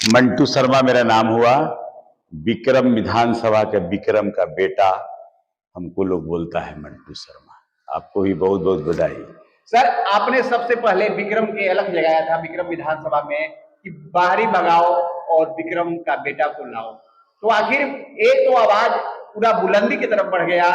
मंटू शर्मा मेरा नाम हुआ। विक्रम विधानसभा के विक्रम का बेटा हमको लोग बोलता है मंटू शर्मा। आपको भी बहुत बहुत बधाई। सर, आपने सबसे पहले विक्रम के अलग लगाया था विक्रम विधानसभा में कि बाहरी भगाओ और विक्रम का बेटा को लाओ, तो आखिर एक तो आवाज पूरा बुलंदी की तरफ बढ़ गया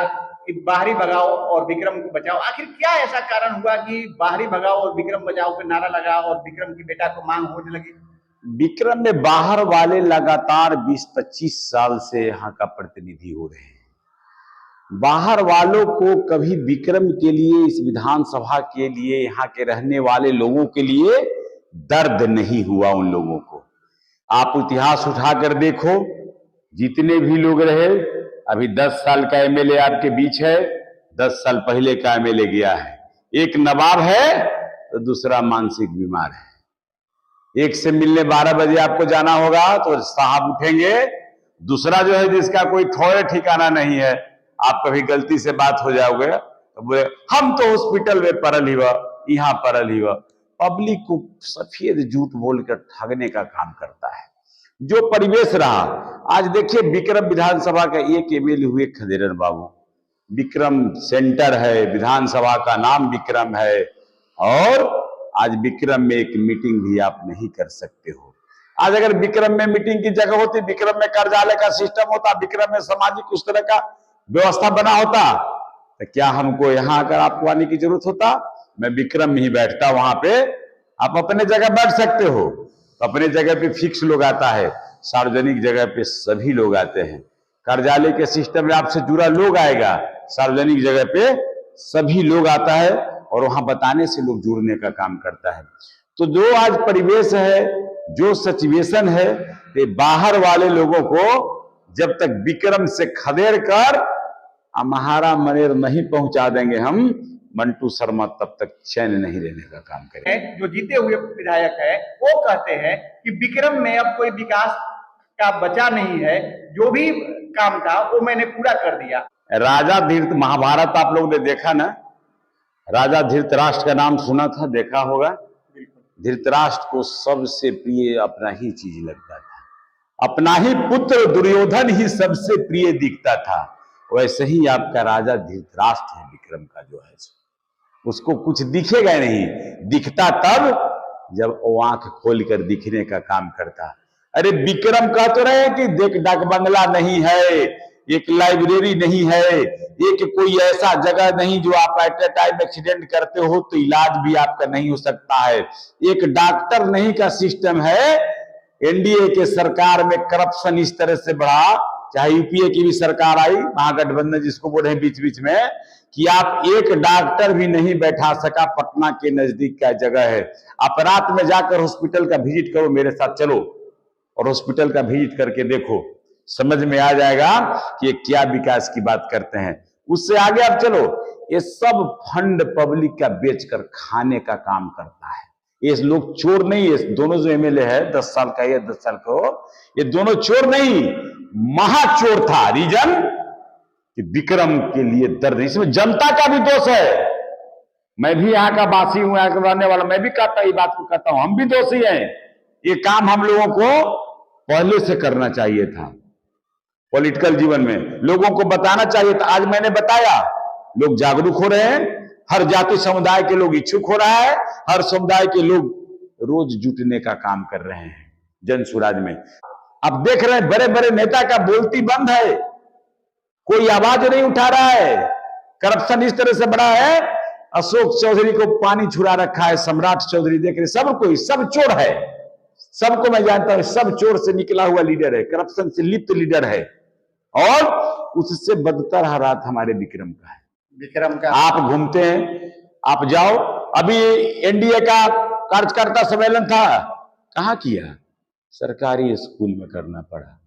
कि बाहरी भगाओ और विक्रम को बचाओ। आखिर क्या ऐसा कारण हुआ कि बाहरी भगाओ और विक्रम बचाओ का नारा लगा और विक्रम के बेटा को मांग होने लगी? विक्रम में बाहर वाले लगातार 20-25 साल से यहाँ का प्रतिनिधि हो रहे हैं। बाहर वालों को कभी विक्रम के लिए, इस विधानसभा के लिए, यहाँ के रहने वाले लोगों के लिए दर्द नहीं हुआ उन लोगों को। आप इतिहास उठाकर देखो, जितने भी लोग रहे, अभी 10 साल का एमएलए आपके बीच है, 10 साल पहले का एमएलए गया है। एक नवाब है तो दूसरा मानसिक बीमार है। एक से मिलने 12 बजे आपको जाना होगा तो साहब उठेंगे, दूसरा जो है जिसका कोई थोड़े ठिकाना नहीं है, आप कभी गलती से बात हो जाओगे तो बोले हम तो हॉस्पिटल में पड़ल ही वह, यहाँ पड़ल ही वह। पब्लिक को सफेद झूठ बोलकर ठगने का काम करता है। जो परिवेश रहा, आज देखिए विक्रम विधानसभा का एक एमएलए हुए खदेरन बाबू। विक्रम सेंटर है, विधानसभा का नाम विक्रम है, और आज विक्रम में एक मीटिंग भी आप नहीं कर सकते हो। आज अगर विक्रम में मीटिंग की जगह होती, विक्रम में कार्यालय का सिस्टम होता, विक्रम में सामाजिक उस तरह का व्यवस्था बना होता, तो क्या हमको यहां आकर आपको आने की जरूरत होता? मैं विक्रम में ही बैठता, वहां पे आप अपने जगह बैठ सकते हो। तो अपने जगह पे फिक्स लोग आता है, सार्वजनिक जगह पे सभी लोग आते हैं। कार्यालय के सिस्टम में आपसे जुड़ा लोग आएगा, सार्वजनिक जगह पे सभी लोग आता है, और वहां बताने से लोग जुड़ने का काम करता है। तो जो आज परिवेश है, जो सिचुएशन है, ये बाहर वाले लोगों को जब तक विक्रम से खदेड़ कर महारा मनेर नहीं पहुंचा देंगे हम, मंटू शर्मा तब तक चैन नहीं लेने का काम करेंगे। जो जीते हुए विधायक है वो कहते हैं कि विक्रम में अब कोई विकास का बचा नहीं है, जो भी काम था वो मैंने पूरा कर दिया। राजा धृत, महाभारत आप लोग ने देखा ना, राजा धृतराष्ट्र का नाम सुना था, देखा होगा। धृतराष्ट्र को सबसे प्रिय अपना ही चीज लगता था, अपना ही पुत्र दुर्योधन ही सबसे प्रिय दिखता था। वैसे ही आपका राजा धृतराष्ट्र है विक्रम का जो है, उसको कुछ दिखेगा नहीं, दिखता तब जब वो आंख खोलकर दिखने का काम करता। अरे विक्रम कह तो रहे हैं कि देख डाक बंगला नहीं है, एक लाइब्रेरी नहीं है, एक कोई ऐसा जगह नहीं जो आप एट ए टाइम एक्सीडेंट करते हो तो इलाज भी आपका नहीं हो सकता है, एक डॉक्टर नहीं का सिस्टम है। एनडीए के सरकार में करप्शन इस तरह से बढ़ा, चाहे यूपीए की भी सरकार आई, महागठबंधन जिसको बोल रहे हैं बीच बीच में, कि आप एक डॉक्टर भी नहीं बैठा सका। पटना के नजदीक का जगह है, आप रात में जाकर हॉस्पिटल का विजिट करो, मेरे साथ चलो और हॉस्पिटल का विजिट करके देखो, समझ में आ जाएगा कि ये क्या विकास की बात करते हैं। उससे आगे आप चलो, ये सब फंड पब्लिक का बेचकर खाने का काम करता है। ये लोग चोर नहीं है, दोनों जो एमएलए है, 10 साल का या 10 साल का हो, ये दोनों चोर नहीं, महाचोर था। रीजन कि विक्रम के लिए दर्द, इसमें जनता का भी दोष है। मैं भी यहाँ का वासी हूं, यहाँ का रहने वाला, मैं भी कहता ये बात को कहता हूं, हम भी दोषी हैं। ये काम हम लोगों को पहले से करना चाहिए था। पॉलिटिकल जीवन में लोगों को बताना चाहिए था। आज मैंने बताया, लोग जागरूक हो रहे हैं, हर जाति समुदाय के लोग इच्छुक हो रहा है, हर समुदाय के लोग रोज जुटने का काम कर रहे हैं जन सुराज में। अब देख रहे हैं बड़े बड़े नेता का बोलती बंद है, कोई आवाज नहीं उठा रहा है। करप्शन इस तरह से बढ़ा है, अशोक चौधरी को पानी छुड़ा रखा है, सम्राट चौधरी देख रहे, सब कोई, सब चोर है, सबको मैं जानता हूं, सब चोर से निकला हुआ लीडर है, करप्शन से लिप्त लीडर है, और उससे बदतर हालात हमारे विक्रम का है। विक्रम का आप घूमते हैं, आप जाओ, अभी एनडीए का कार्यकर्ता सम्मेलन था, कहां किया? सरकारी स्कूल में करना पड़ा।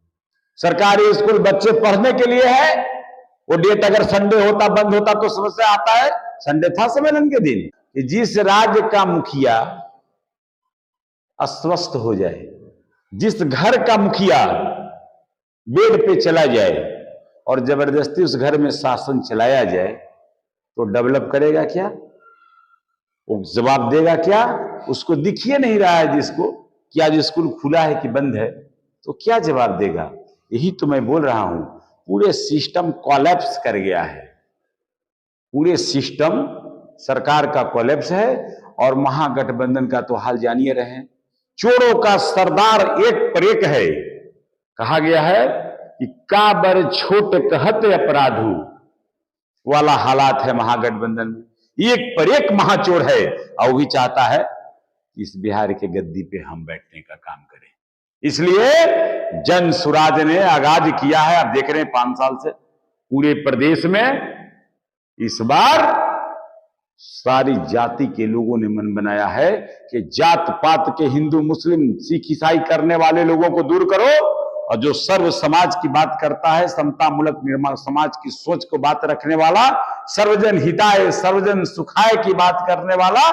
सरकारी स्कूल बच्चे पढ़ने के लिए है, वो डेट अगर संडे होता, बंद होता तो समस्या आता है। संडे था सम्मेलन के दिन। कि जिस राज्य का मुखिया अस्वस्थ हो जाए, जिस घर का मुखिया बेड पे चला जाए और जबरदस्ती उस घर में शासन चलाया जाए, तो डेवलप करेगा क्या? वो जवाब देगा क्या? उसको दिखिए नहीं रहा है जिसको कि आज स्कूल खुला है कि बंद है, तो क्या जवाब देगा? यही तो मैं बोल रहा हूं, पूरे सिस्टम कोलैप्स कर गया है। पूरे सिस्टम सरकार का कोलैप्स है और महागठबंधन का तो हाल जानिए रहे हैं। चोरों का सरदार एक पर एक है। कहा गया है कि काबर छोट कहते अपराधु वाला हालात है महागठबंधन में। एक पर एक महाचोर है और वही चाहता है कि इस बिहार के गद्दी पे हम बैठने का काम करें। इसलिए जन सुराज ने आगाज किया है। आप देख रहे हैं 5 साल से पूरे प्रदेश में इस बार सारी जाति के लोगों ने मन बनाया है कि जात पात के हिंदू मुस्लिम सिख ईसाई करने वाले लोगों को दूर करो और जो सर्व समाज की बात करता है, समता मूलक निर्माण समाज की सोच को बात रखने वाला, सर्वजन हिताय सर्वजन सुखाय की बात करने वाला,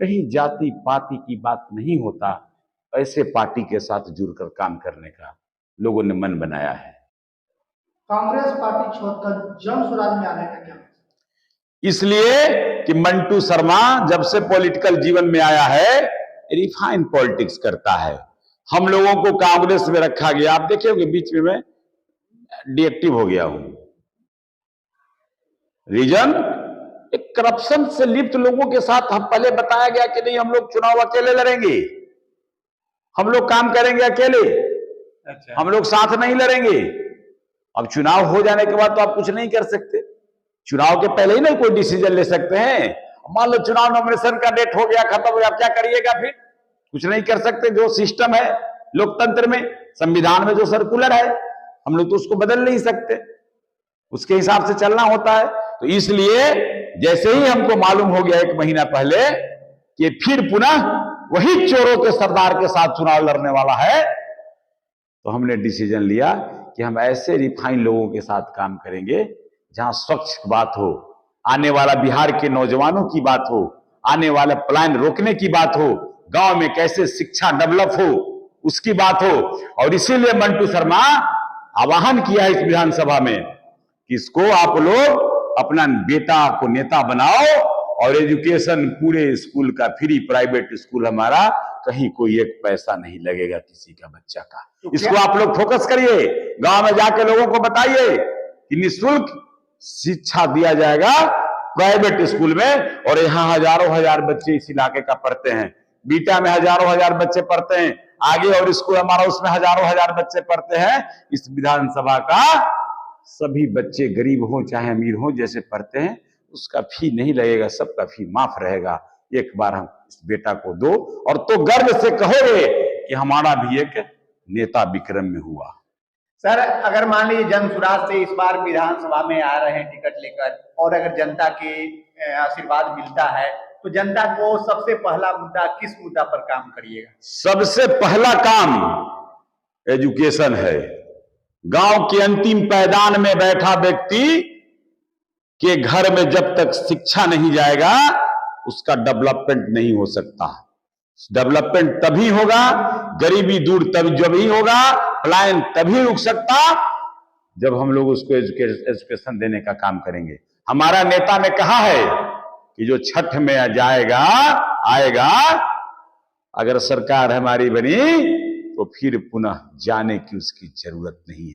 कहीं जाति पाति की बात नहीं होता, ऐसे पार्टी के साथ जुड़कर काम करने का लोगों ने मन बनाया है। कांग्रेस पार्टी छोड़कर जन स्वराज में आने का क्या? इसलिए कि मंटू शर्मा जब से पॉलिटिकल जीवन में आया है रिफाइन पॉलिटिक्स करता है। हम लोगों को कांग्रेस में रखा गया, आप देखे होंगे बीच में मैं डीएक्टिव हो गया हूं। रीजन एक करप्शन से लिप्त लोगों के साथ हम पहले बताया गया कि नहीं, हम लोग चुनाव अकेले लड़ेंगे, हम लोग काम करेंगे अकेले, अच्छा। हम लोग साथ नहीं लड़ेंगे। अब चुनाव हो जाने के बाद तो आप कुछ नहीं कर सकते। चुनाव के पहले ही नहीं कोई डिसीजन ले सकते हैं। मान लो चुनाव नॉमिनेशन का डेट हो गया, खत्म हो गया, क्या करिएगा फिर? कुछ नहीं कर सकते। जो सिस्टम है लोकतंत्र में, संविधान में जो सर्कुलर है, हम लोग तो उसको बदल नहीं सकते, उसके हिसाब से चलना होता है। तो इसलिए जैसे ही हमको मालूम हो गया 1 महीना पहले कि फिर पुनः वही चोरों के सरदार के साथ चुनाव लड़ने वाला है, तो हमने डिसीजन लिया कि हम ऐसे रिफाइन लोगों के साथ काम करेंगे जहां स्वच्छ बात हो, आने वाला बिहार के नौजवानों की बात हो, आने वाले पलायन रोकने की बात हो, गांव में कैसे शिक्षा डेवलप हो उसकी बात हो। और इसीलिए मंटू शर्मा आह्वान किया है इस विधानसभा में कि इसको आप लोग अपना बेटा को नेता बनाओ और एजुकेशन पूरे स्कूल का फ्री, प्राइवेट स्कूल हमारा, कहीं कोई 1 पैसा नहीं लगेगा किसी का बच्चा का। इसको आप लोग फोकस करिए, गांव में जाके लोगों को बताइए कि निःशुल्क शिक्षा दिया जाएगा प्राइवेट स्कूल में। और यहां हजारों हजार बच्चे इस इलाके का पढ़ते हैं। बीटा में हजारों हजार बच्चे पढ़ते हैं, आगे और स्कूल हमारा उसमें हजारों हजार बच्चे पढ़ते हैं। इस विधानसभा का सभी बच्चे गरीब हो चाहे अमीर हो जैसे पढ़ते हैं, उसका फी नहीं लगेगा, सबका फी माफ रहेगा। एक बार हम इस बेटा को दो और तो गर्व से कहोगे कि हमारा भी एक नेता विक्रम में हुआ। सर, अगर मान लीजिए जन सुराज से इस बार विधानसभा में आ रहे हैं टिकट लेकर, और अगर जनता के आशीर्वाद मिलता है, तो जनता को सबसे पहला मुद्दा किस मुद्दा पर काम करिएगा? सबसे पहला काम एजुकेशन है। गांव के अंतिम पैदान में बैठा व्यक्ति के घर में जब तक शिक्षा नहीं जाएगा उसका डेवलपमेंट नहीं हो सकता। डेवलपमेंट तभी होगा, गरीबी दूर तभी जब ही होगा, पलायन तभी रुक सकता जब हम लोग उसको एजुकेशन देने का काम करेंगे। हमारा नेता ने कहा है कि जो छठ में जाएगा आएगा, अगर सरकार हमारी बनी तो फिर पुनः जाने की उसकी जरूरत नहीं है।